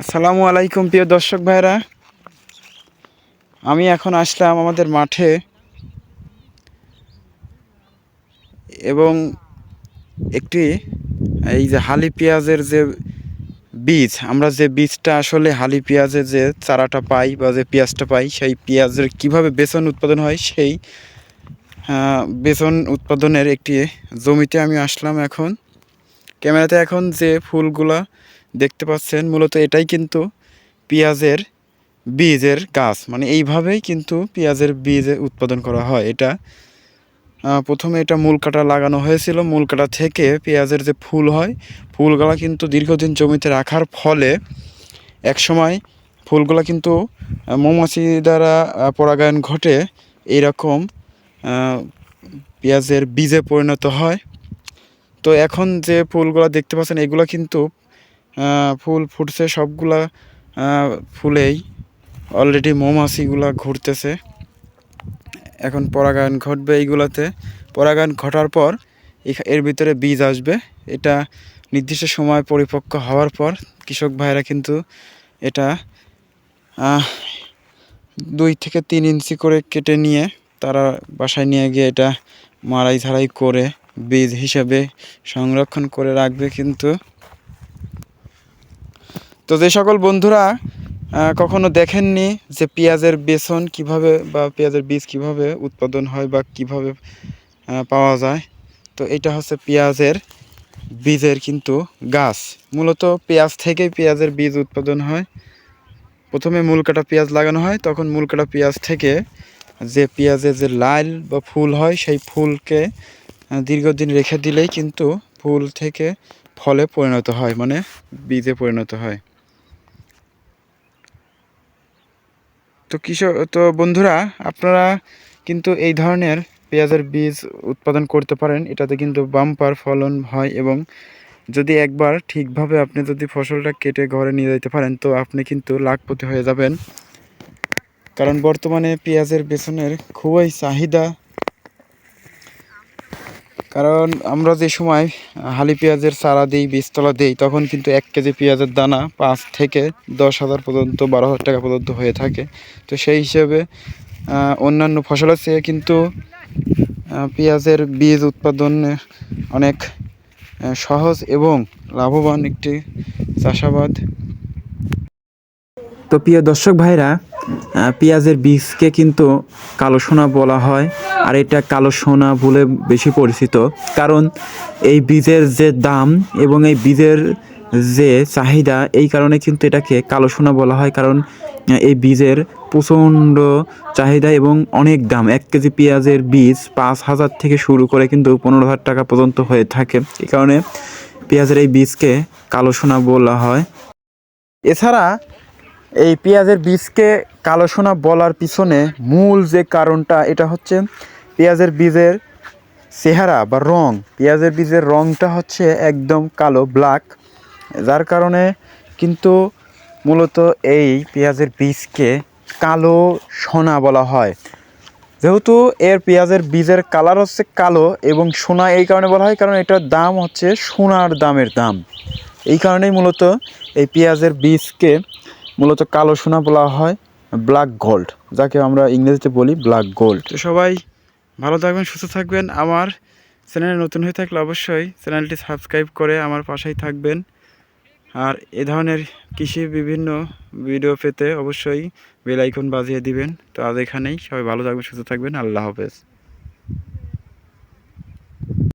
আসসালামু আলাইকুম প্রিয় দর্শক ভাইরা, আমি এখন আসলাম আমাদের মাঠে এবং একটি এই যে হালি পেঁয়াজের যে বীজ, আমরা যে বীজটা আসলে হালি পেঁয়াজের যে চারাটা পাই বা যে পেঁয়াজটা পাই, সেই পেঁয়াজের কিভাবে বেসন উৎপাদন হয় সেই বেসন উৎপাদনের একটি জমিতে আমি আসলাম। এখন ক্যামেরাতে এখন যে ফুলগুলা দেখতে পাচ্ছেন, মূলত এটাই কিন্তু পেঁয়াজের বীজের গাছ, মানে এইভাবেই কিন্তু পেঁয়াজের বীজ উৎপাদন করা হয়। এটা প্রথমে এটা মূল কাটা লাগানো হয়েছিল। মূল কাটা থেকে পেঁয়াজের যে ফুল হয়, ফুলগুলা কিন্তু দীর্ঘদিন জমিতে রাখার ফলে একসময় ফুলগুলা কিন্তু মৌমাছি দ্বারা পরাগায়ন ঘটে এইরকম পেঁয়াজের বীজে পরিণত হয়। তো এখন যে ফুলগুলা দেখতে পাচ্ছেন, এগুলা কিন্তু ফুল ফুটছে, সবগুলা ফুলেই অলরেডি মৌমাছিগুলা ঘুরতেছে। এখন পরাগায়ন ঘটবে এইগুলাতে। পরাগায়ন ঘটার পর এর ভিতরে বীজ আসবে। এটা নির্দিষ্ট সময় পরিপক্ক হওয়ার পর কৃষক ভাইরা কিন্তু এটা 2 থেকে 3 ইঞ্চি করে কেটে নিয়ে তারা বাসায় নিয়ে গিয়ে এটা মাড়াই ঝাড়াই করে বীজ হিসেবে সংরক্ষণ করে রাখবে। কিন্তু তো যে সকল বন্ধুরা কখনো দেখেননি যে পেঁয়াজের বেসন কিভাবে বা পেঁয়াজের বীজ কিভাবে উৎপাদন হয় বা কিভাবে পাওয়া যায়, তো এটা হচ্ছে পেঁয়াজের বীজের কিন্তু গাছ। মূলত পেঁয়াজ থেকেই পেঁয়াজের বীজ উৎপাদন হয়। প্রথমে মূল কাটা পেঁয়াজ লাগানো হয়, তখন মূল কাটা পেঁয়াজ থেকে যে পেঁয়াজের যে লাল বা ফুল হয়, সেই ফুলকে দীর্ঘদিন রেখে দিলেই কিন্তু ফুল থেকে ফলে পরিণত হয়, মানে বীজে পরিণত হয়। তো বন্ধুরা, আপনারা কিন্তু এই ধরনের পেঁয়াজের বীজ উৎপাদন করতে পারেন। এটাতে কিন্তু বাম্পার ফলন হয় এবং যদি একবার ঠিকভাবে আপনি যদি ফসলটা কেটে ঘরে নিয়ে যেতে পারেন, তো আপনি কিন্তু লাখপতি হয়ে যাবেন। কারণ বর্তমানে পেঁয়াজের বেসনের খুবই চাহিদা। কারণ আমরা যে সময় হালি পেঁয়াজের চারা দিই, বীজতলা দিই, তখন কিন্তু 1 কেজি পেঁয়াজের দানা 5 থেকে 10,000 পর্যন্ত, 12,000 টাকা পর্যন্ত হয়ে থাকে। তো সেই হিসেবে অন্যান্য ফসলের চেয়ে কিন্তু পেঁয়াজের বীজ উৎপাদন অনেক সহজ এবং লাভবান একটি চাষাবাদ। তো প্রিয় দর্শক ভাইরা, পেঁয়াজের বীজকে কিন্তু কালো সোনা বলা হয়, আর এটা কালো সোনা বলে বেশি পরিচিত। কারণ এই বীজের যে দাম এবং এই বীজের যে চাহিদা, এই কারণে কিন্তু এটাকে কালো সোনা বলা হয়। কারণ এই বীজের প্রচণ্ড চাহিদা এবং অনেক দাম। 1 কেজি পেঁয়াজের বীজ 5,000 থেকে শুরু করে কিন্তু 15,000 টাকা পর্যন্ত হয়ে থাকে। এই কারণে পেঁয়াজের এই বীজকে কালো সোনা বলা হয়। এছাড়া এই পেঁয়াজের বীজকে কালো সোনা বলার পিছনে মূল যে কারণটা, এটা হচ্ছে পেঁয়াজের বীজের চেহারা বা রং। পেঁয়াজের বীজের রংটা হচ্ছে একদম কালো, ব্ল্যাক, যার কারণে কিন্তু মূলত এই পেঁয়াজের বীজকে কালো সোনা বলা হয়। যেহেতু এর পেঁয়াজের বীজের কালার হচ্ছে কালো এবং সোনা এই কারণে বলা হয় কারণ এটার দাম হচ্ছে সোনার দামের দাম। এই কারণেই মূলত এই পেঁয়াজের বীজকে মূলত কালো সোনা বলা হয়, ব্ল্যাক গোল্ড, যাকে আমরা ইংরেজিতে বলি ব্ল্যাক গোল্ড। তো সবাই ভালো থাকবেন, সুস্থ থাকবেন। আমার চ্যানেলে নতুন হয়ে থাকলে অবশ্যই চ্যানেলটি সাবস্ক্রাইব করে আমার পাশেই থাকবেন। আর এ ধরনের কৃষি বিভিন্ন ভিডিও পেতে অবশ্যই বেল আইকন বাজিয়ে দিবেন। তো আজ এখানেই, সবাই ভালো থাকবেন, সুস্থ থাকবেন। আল্লাহ হাফেজ।